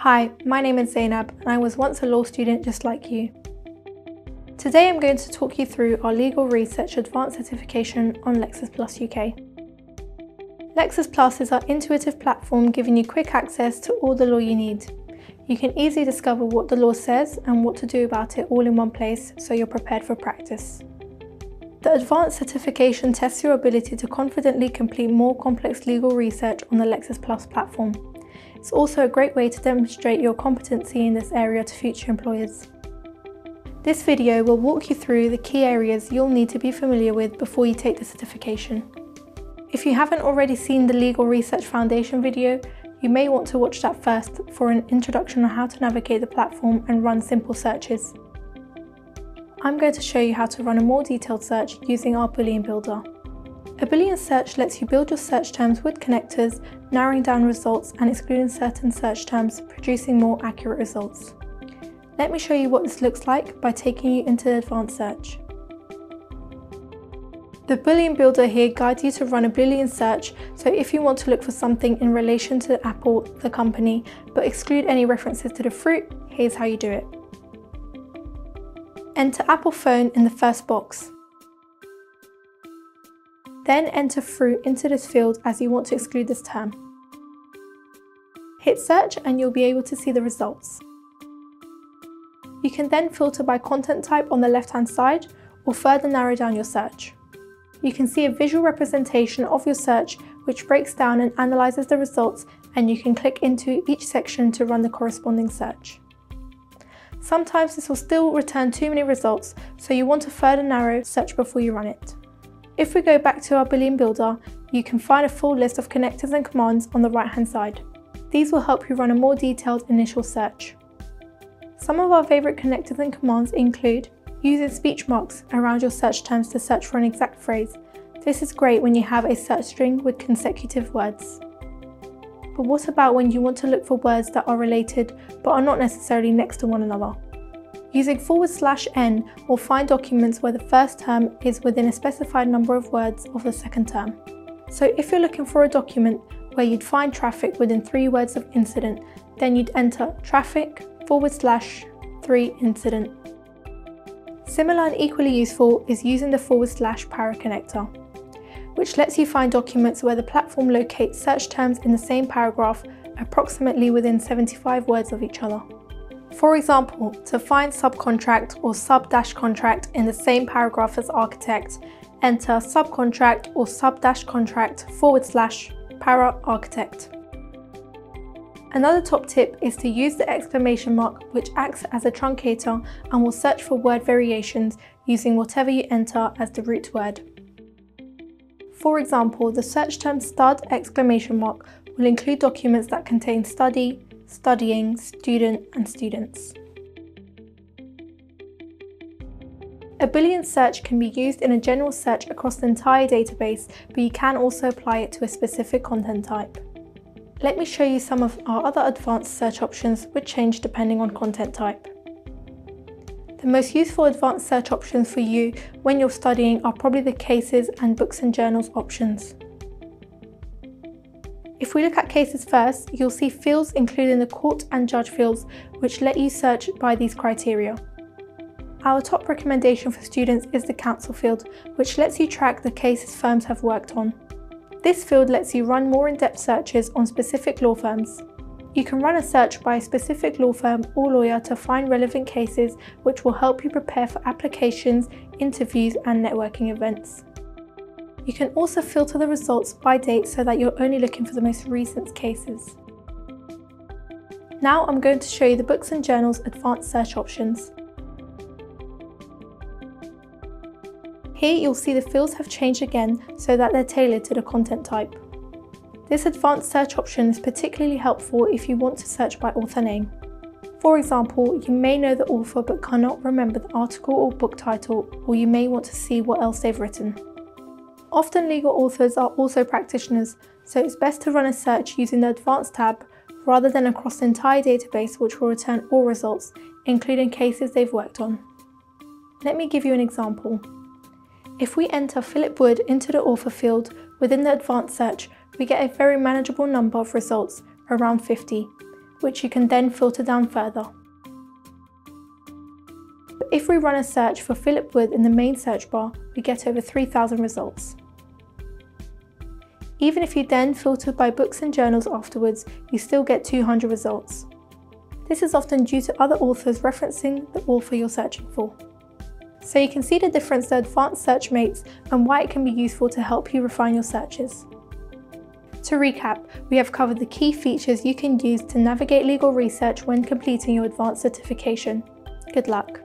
Hi, my name is Zainab and I was once a law student just like you. Today I'm going to talk you through our Legal Research Advanced Certification on Lexis UK. Lexis Plus is our intuitive platform giving you quick access to all the law you need. You can easily discover what the law says and what to do about it all in one place so you're prepared for practice. The Advanced Certification tests your ability to confidently complete more complex legal research on the Lexis Plus platform. It's also a great way to demonstrate your competency in this area to future employers. This video will walk you through the key areas you'll need to be familiar with before you take the certification. If you haven't already seen the Legal Research Foundation video, you may want to watch that first for an introduction on how to navigate the platform and run simple searches. I'm going to show you how to run a more detailed search using our Boolean Builder. A Boolean search lets you build your search terms with connectors, narrowing down results and excluding certain search terms, producing more accurate results. Let me show you what this looks like by taking you into the advanced search. The Boolean Builder here guides you to run a Boolean search, so if you want to look for something in relation to Apple, the company, but exclude any references to the fruit, here's how you do it. Enter Apple phone in the first box. Then enter fruit into this field as you want to exclude this term. Hit search and you'll be able to see the results. You can then filter by content type on the left-hand side or further narrow down your search. You can see a visual representation of your search which breaks down and analyzes the results, and you can click into each section to run the corresponding search. Sometimes this will still return too many results, so you want to further narrow search before you run it. If we go back to our Boolean Builder, you can find a full list of connectors and commands on the right-hand side. These will help you run a more detailed initial search. Some of our favourite connectors and commands include using speech marks around your search terms to search for an exact phrase. This is great when you have a search string with consecutive words. But what about when you want to look for words that are related but are not necessarily next to one another? Using /n will find documents where the first term is within a specified number of words of the second term. So if you're looking for a document where you'd find traffic within 3 words of incident, then you'd enter traffic /3 incident. Similar and equally useful is using the /para connector, which lets you find documents where the platform locates search terms in the same paragraph approximately within 75 words of each other. For example, to find subcontract or sub-contract in the same paragraph as architect, enter subcontract or sub-contract /para architect. Another top tip is to use the exclamation mark, which acts as a truncator and will search for word variations using whatever you enter as the root word. For example, the search term stud exclamation mark will include documents that contain study, studying, student, and students. A Boolean search can be used in a general search across the entire database, but you can also apply it to a specific content type. Let me show you some of our other advanced search options which change depending on content type. The most useful advanced search options for you when you're studying are probably the cases and books and journals options. If we look at cases first, you'll see fields including the court and judge fields which let you search by these criteria. Our top recommendation for students is the counsel field, which lets you track the cases firms have worked on. This field lets you run more in-depth searches on specific law firms. You can run a search by a specific law firm or lawyer to find relevant cases, which will help you prepare for applications, interviews, and networking events. You can also filter the results by date so that you're only looking for the most recent cases. Now I'm going to show you the books and journals advanced search options. Here you'll see the fields have changed again so that they're tailored to the content type. This advanced search option is particularly helpful if you want to search by author name. For example, you may know the author but cannot remember the article or book title, or you may want to see what else they've written. Often legal authors are also practitioners, so it's best to run a search using the Advanced tab rather than across the entire database, which will return all results, including cases they've worked on. Let me give you an example. If we enter Philip Wood into the author field within the advanced search, we get a very manageable number of results, around 50. which you can then filter down further. If we run a search for Philip Wood in the main search bar, we get over 3,000 results. Even if you then filter by books and journals afterwards, you still get 200 results. This is often due to other authors referencing the author you're searching for. So you can see the difference the advanced search makes and why it can be useful to help you refine your searches. To recap, we have covered the key features you can use to navigate legal research when completing your advanced certification. Good luck!